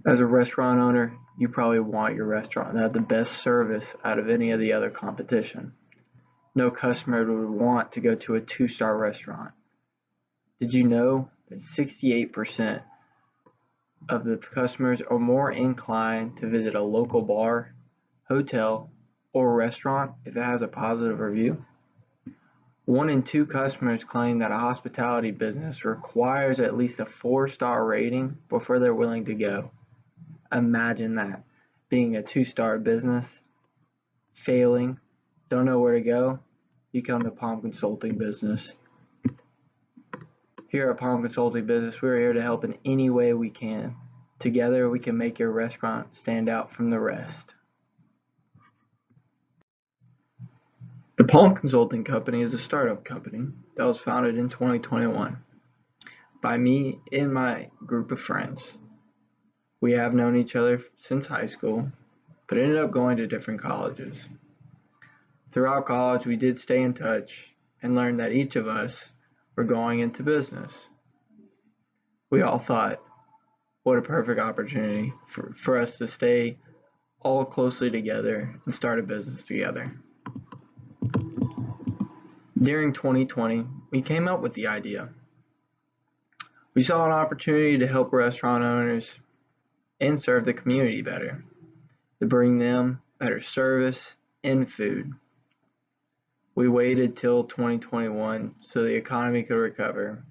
As a restaurant owner, you probably want your restaurant to have the best service out of any of the other competition. No customer would want to go to a two-star restaurant. Did you know that 68% of the customers are more inclined to visit a local bar, hotel, or restaurant if it has a positive review? 1 in 2 customers claim that a hospitality business requires at least a 4-star rating before they're willing to go. Imagine that, being a 2-star business, failing, don't know where to go, you come to Palm Consulting Business. Here at Palm Consulting Business, we're here to help in any way we can. Together, we can make your restaurant stand out from the rest. The Palm Consulting Company is a startup company that was founded in 2021 by me and my group of friends. We have known each other since high school, but ended up going to different colleges. Throughout college, we did stay in touch and learned that each of us were going into business. We all thought, what a perfect opportunity for us to stay all closely together and start a business together. During 2020, we came up with the idea. We saw an opportunity to help restaurant owners and serve the community better, to bring them better service and food. We waited till 2021 so the economy could recover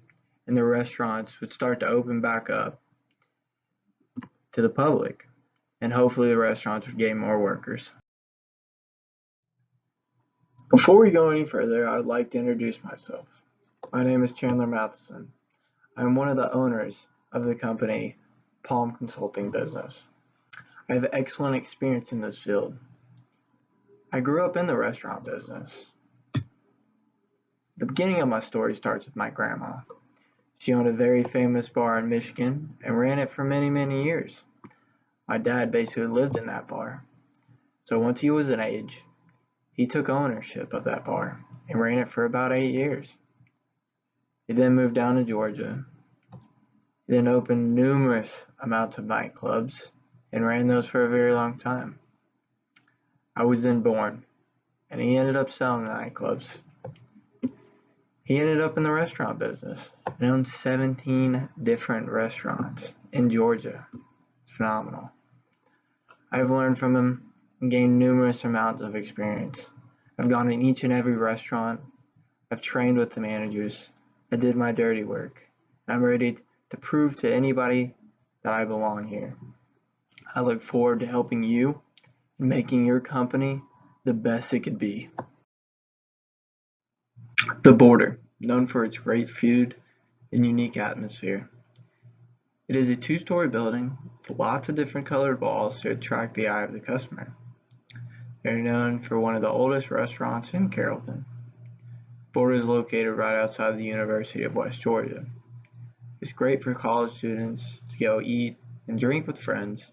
and the restaurants would start to open back up to the public, and hopefully the restaurants would gain more workers. Before we go any further, I would like to introduce myself. My name is Chandler Matheson. I am one of the owners of the company Palm Consulting Business. I have excellent experience in this field. I grew up in the restaurant business. The beginning of my story starts with my grandma. She owned a very famous bar in Michigan and ran it for many, many years. My dad basically lived in that bar. So once he was an age, he took ownership of that bar and ran it for about 8 years. He then moved down to Georgia. He then opened numerous amounts of nightclubs and ran those for a very long time. I was then born, and he ended up selling the nightclubs. He ended up in the restaurant business and owned 17 different restaurants in Georgia. It's phenomenal. I've learned from him and gained numerous amounts of experience. I've gone in each and every restaurant. I've trained with the managers. I did my dirty work. I'm ready to prove to anybody that I belong here. I look forward to helping you and making your company the best it could be. The Border, known for its great food and unique atmosphere. It is a 2-story building with lots of different colored walls to attract the eye of the customer. They're known for one of the oldest restaurants in Carrollton. Border is located right outside the University of West Georgia. It's great for college students to go eat and drink with friends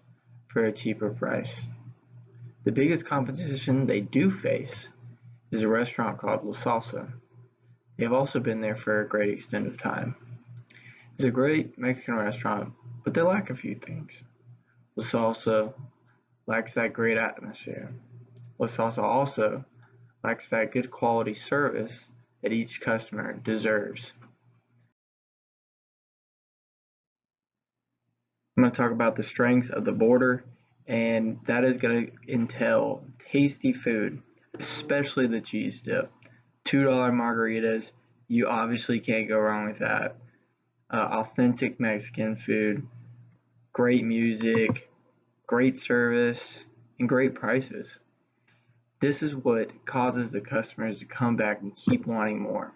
for a cheaper price. The biggest competition they do face is a restaurant called La Salsa. They have also been there for a great extent of time. It's a great Mexican restaurant, but they lack a few things. La Salsa lacks that great atmosphere. La Salsa also lacks that good quality service that each customer deserves. I'm going to talk about the strengths of the Border, and that is going to entail tasty food, especially the cheese dip. $2 margaritas, you obviously can't go wrong with that. Authentic Mexican food, great music, great service, and great prices. This is what causes the customers to come back and keep wanting more.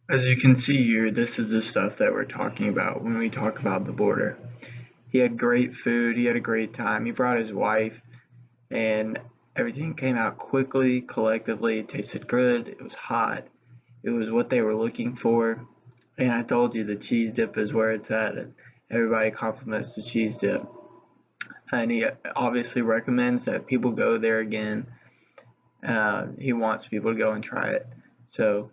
As you can see here, this is the stuff that we're talking about when we talk about the Border. He had great food, he had a great time, he brought his wife, and everything came out quickly, collectively, it tasted good, it was hot, it was what they were looking for, and I told you the cheese dip is where it's at. Everybody compliments the cheese dip. And he obviously recommends that people go there again. He wants people to go and try it. So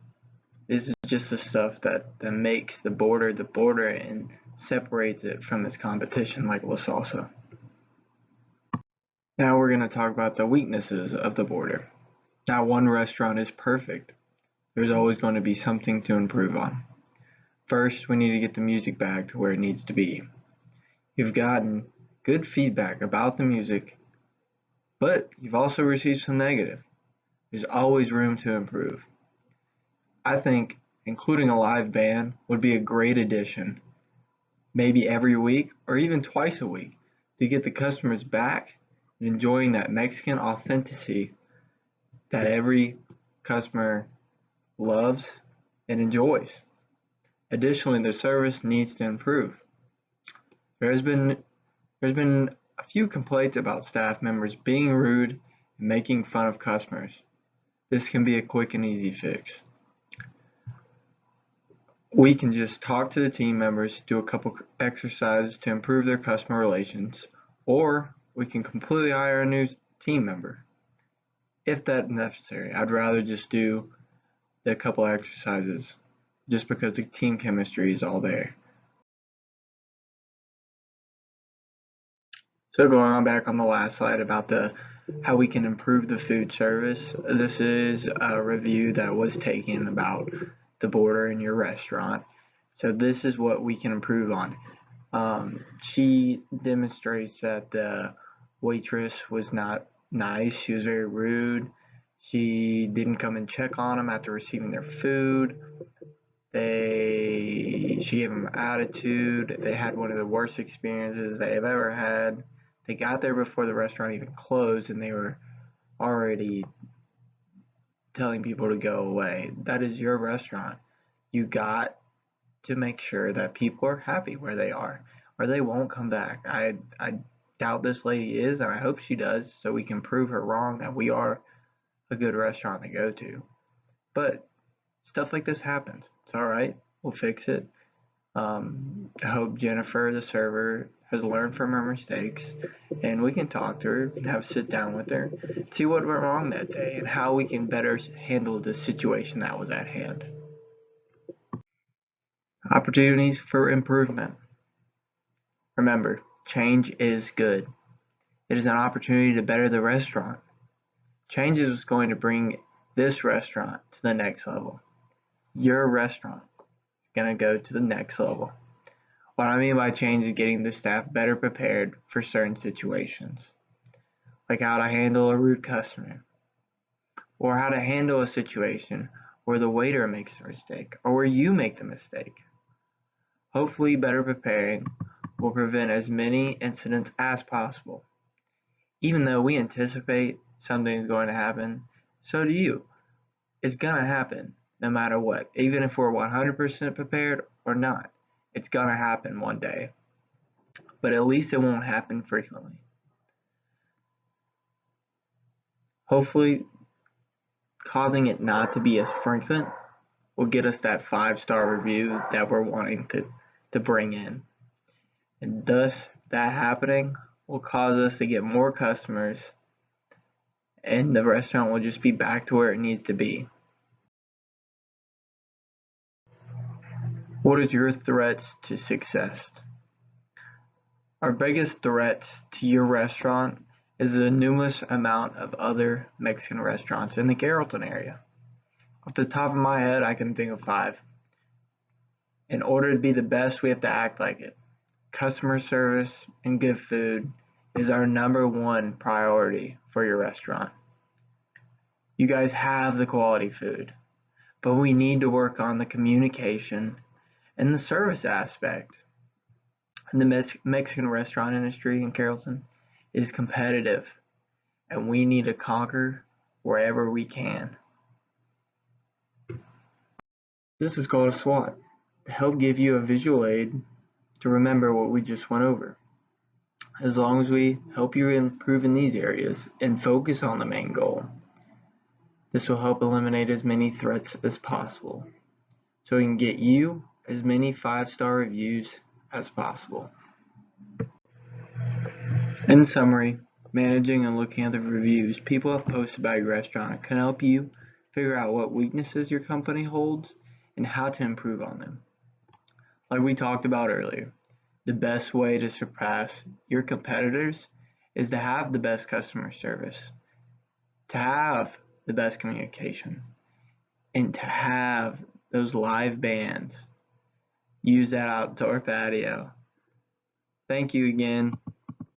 this is just the stuff that makes the Border, and separates it from its competition like La Salsa. Now we're going to talk about the weaknesses of the border. Not one restaurant is perfect. There's always going to be something to improve on. First, we need to get the music back to where it needs to be. You've gotten good feedback about the music, but you've also received some negative. There's always room to improve. I think including a live band would be a great addition, maybe every week or even twice a week, to get the customers back and enjoying that Mexican authenticity that every customer loves and enjoys. Additionally, the service needs to improve. There's been a few complaints about staff members being rude and making fun of customers. This can be a quick and easy fix. We can just talk to the team members, do a couple exercises to improve their customer relations, or we can completely hire a new team member if that's necessary. I'd rather just do the couple exercises just because the team chemistry is all there. So going on back on the last slide about how we can improve the food service. This is a review that was taken about the border in your restaurant. So this is what we can improve on. She demonstrates that the waitress was not nice. She was very rude. She didn't come and check on them after receiving their food. She gave them attitude. They had one of the worst experiences they have ever had. They got there before the restaurant even closed, and they were already telling people to go away. That is your restaurant. You got to make sure that people are happy where they are, or they won't come back. I doubt this lady is, and I hope she does, so we can prove her wrong that we are a good restaurant to go to. But stuff like this happens. It's all right. We'll fix it. I hope Jennifer, the server, has learned from her mistakes, and we can talk to her and have a sit down with her, see what went wrong that day, and how we can better handle the situation that was at hand. Opportunities for improvement. Remember, change is good. It is an opportunity to better the restaurant. Change is what's going to bring this restaurant to the next level. Your restaurant is going to go to the next level. What I mean by change is getting the staff better prepared for certain situations, like how to handle a rude customer, or how to handle a situation where the waiter makes a mistake, or where you make the mistake. Hopefully, better preparing will prevent as many incidents as possible. Even though we anticipate something is going to happen, so do you. It's going to happen no matter what, even if we're 100% prepared or not. It's going to happen one day, but at least it won't happen frequently. Hopefully, causing it not to be as frequent will get us that 5-star review that we're wanting to bring in. And thus, that happening will cause us to get more customers, and the restaurant will just be back to where it needs to be. What is your threats to success? Our biggest threats to your restaurant is the numerous amount of other Mexican restaurants in the Carrollton area. Off the top of my head, I can think of 5. In order to be the best, we have to act like it. Customer service and good food is our #1 priority for your restaurant. You guys have the quality food, but we need to work on the communication and the service aspect. The Mexican restaurant industry in Carrollton is competitive, and we need to conquer wherever we can. This is called a SWOT, to help give you a visual aid to remember what we just went over. As long as we help you improve in these areas and focus on the main goal, this will help eliminate as many threats as possible, so we can get you as many 5-star reviews as possible. In summary, managing and looking at the reviews people have posted about your restaurant can help you figure out what weaknesses your company holds and how to improve on them. Like we talked about earlier, the best way to surpass your competitors is to have the best customer service, to have the best communication, and to have those live bands. Use that outdoor patio. Thank you again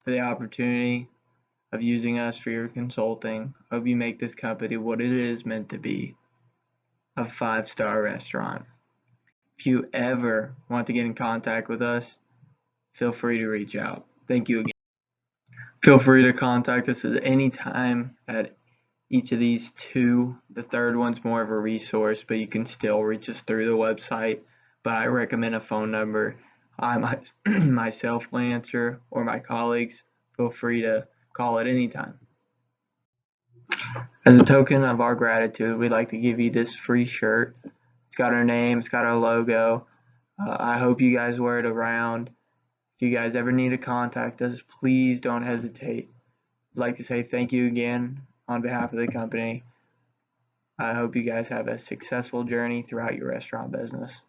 for the opportunity of using us for your consulting. Hope you make this company what it is meant to be, a 5-star restaurant. If you ever want to get in contact with us, feel free to reach out. Thank you again. Feel free to contact us at any time at each of these two. The third one's more of a resource, but you can still reach us through the website. But I recommend a phone number. I myself will answer, or my colleagues. Feel free to call at any time. As a token of our gratitude, we'd like to give you this free shirt. It's got our name, it's got our logo. I hope you guys wear it around. If you guys ever need to contact us, please don't hesitate. I'd like to say thank you again on behalf of the company. I hope you guys have a successful journey throughout your restaurant business.